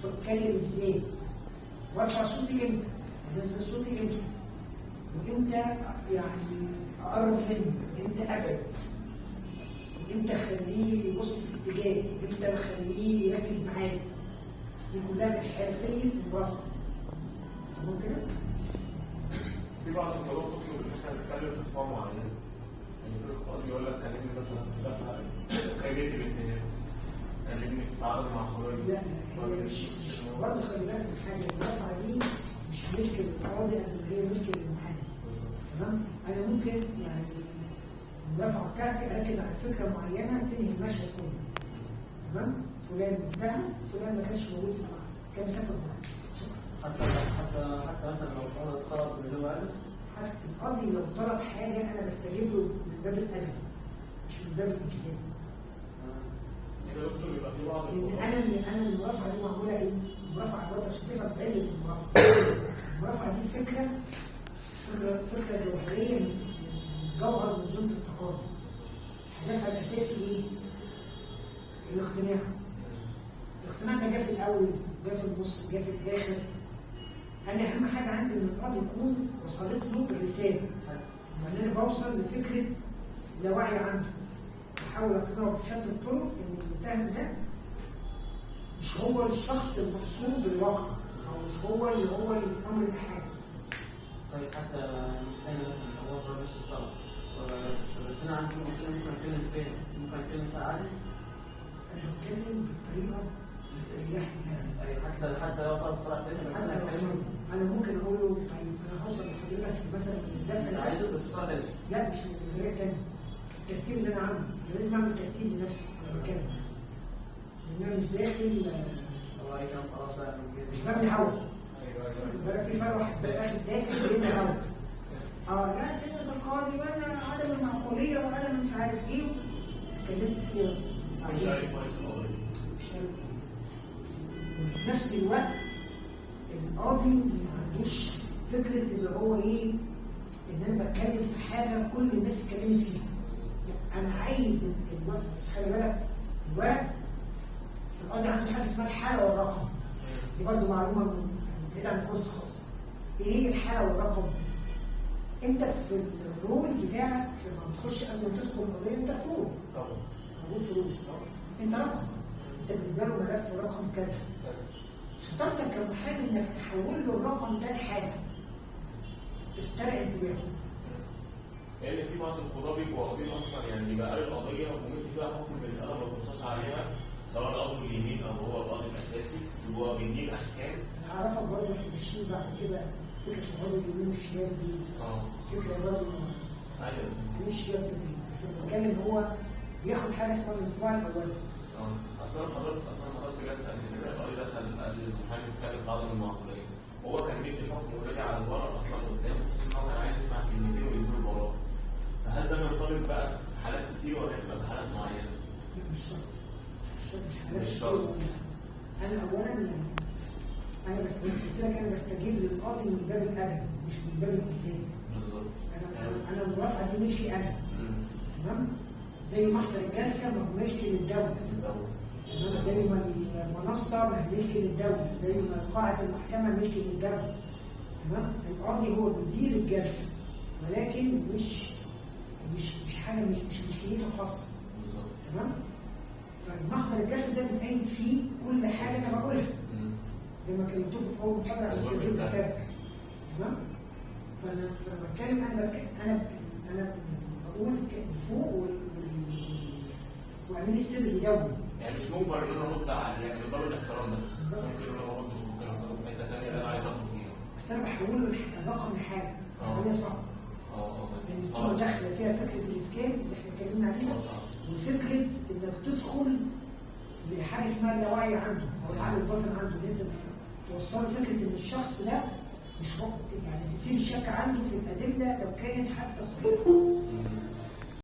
بتكلم ازاي؟ وارفع صوتي امتى؟ انزل صوتي امتى؟ وامتى يعني اقرب منه؟ وامتى ابعد؟ وامتى اخليه يبص في اتجاه؟ وامتى اخليه يركز معايا؟ دي كلها من حرفيه المرافقه. تمام كده؟ في بعض الطلاب تطلب ان احنا نتكلم في دفعه معينه. يعني في القرآن يقول لك كلمني مثلا في دفعه كلمتي بالاثنين، كلمني في عدد مع اخواتي. لا هي مش برضه خلي بالك من حاجه، الدفعه دي مش ملك للقاضي قد ما هي ملك للمحامي. تمام؟ انا ممكن يعني المرافعه بتاعتي اركز على فكره معينه تنهي المشهد كله. تمام؟ فلان انتهى، فلان ما كانش موجود في المعهد، كان مسافر معايا. حتى مثلا لو القاضي اتصرف باللي هو قاله، حتى القاضي لو طلب حاجه انا بستجيب له من باب الادب مش من باب الالتزام. يبقى يا دكتور يبقى في بعض لان انا المرافعه دي معموله ايه؟ المرافعه برضه عشان تفهم عله المرافعه. المرافعه دي فكره جوهريه من جوهر منظومه التقاضي. هدفها الاساسي ايه؟ الاقتناع. الاقتناع ده جه في الاول، جه في النص، جه في الاخر. انا اهم حاجه عندي ان القاضي يكون وصلت له الرساله. يعني انا بوصل لفكره لا وعي عنده. بحاول اقنعه بشتى الطرق ان المتهم ده مش هو الشخص المقصود بالواقع، او مش هو اللي في امر الاحاد. طيب حتى المتهم مثلا لو هو ضرب نفس الطلب بس انا عندي ممكن اتكلم فين؟ ممكن اتكلم فيها عادي؟ انا بتكلم بالطريقه اللي تريحني انا. ايوه حتى لو طلع تاني بس انا هتكلم. انا ممكن اقول له طيب انا هوصل لحضرتك مثلا من الدفع انت عايزه بس طلع تاني. لا مش من طريقه ثانيه. في الترتيب اللي انا عامله، انا لازم اعمل ترتيب لنفسي وانا بتكلم. لان انا مش داخل هو اي كلام خلاص مش ببني هوا. ايوه خد بالك في فرق واحد داخل بيبني هوا. لا سيدة القاضي وانا عدم المعقوليه وعدم مش عارف ايه اتكلمت فيها. مش عارف كويس القضيه. مش عارف. وفي نفس الوقت القاضي ما عندوش فكره اللي هو ايه ان انا بتكلم في حاجه كل الناس اتكلمت فيها. لا انا عايز الوقت. بس خلي بالك الورق القاضي عنده حاجه اسمها الحاله والرقم. دي برضه معلومه بعيد عن الكورس خالص. ايه هي الحاله والرقم؟ انت في الرول بتاعك لما بتخش قبل ما تدخل القضيه انت في رول. طبعا. موجود في رول. انت رقم. انت بالنسبه له ملف رقم كذا. شطارتك كمحامي انك تحول له الرقم ده لحاجه تسترعي انتباهه. لان في بعض القضاه بيبقوا واخدين اصلا يعني بيبقى قاري القضيه ومدي فيها حكم بالقلم والقصاص عليها، سواء القاضي اليمين او هو القاضي الاساسي هو بيدين احكام. انا اعرفك برضه احنا ماشيين بعد كده فكره القاضي اليمين والشمال دي. فكره برضه ايوه مش شمال دي، بس انا بتكلم هو بياخد حاجه اسمها الانطباع الاولي. اصلا حضرتك جلسه قبل كده القاضي دخل قال للمحامي يتكلم في عدم المعقوليه، وهو كان بيدي حكم اوريدي على الورق اصلا قدامه بس ان هو كان عايز يسمع كلمتين ويديله البراءه. فهل ده بينطبق بقى في حالات كتير ولا يبقى في حالات معينه؟ لا مش شرط. مش حالات مش كتير. شرط. انا اولا يعني انا قلت لك انا بستجيب للقاضي من باب الادب مش من باب الالزام. بالظبط. انا المرافعه دي ملكي انا. تمام؟ زي ما احضر الجلسه ما هو ملك للدوله. تمام؟ زي ما المنصه ما هي ملك للدوله، زي ما قاعه المحكمه ملك للدوله. تمام؟ القاضي هو بيدير الجلسه ولكن مش حاجه مش ملكيته خاصه. بالظبط. تمام؟ فمحضر الجلسه ده بتأيد فيه كل حاجه انا بقولها. زي ما كلمتكم في اول محاضره عن التسجيل المتابع. تمام؟ فانا بتكلم انا بقول فوق وامين السر بيدون. يعني مش مجبر ان انا ارد على يعني باب الاحترام بس. ممكن انا ما اردش ممكن اختاره في حته ثانيه اللي انا عايز اخد فيها. بس انا بحول له الرقم لحاجه. عمليه صعبه. لان الكلمه داخله فيها فكره الاسكان اللي احنا اتكلمنا عليها. وفكره انك تدخل لحاجه اسمها اللاوعي عنده او العقل الباطن عنده ان انت توصل فكره ان الشخص ده مش يعني تثير الشك عنده في الادله لو كانت حتى صحيحه.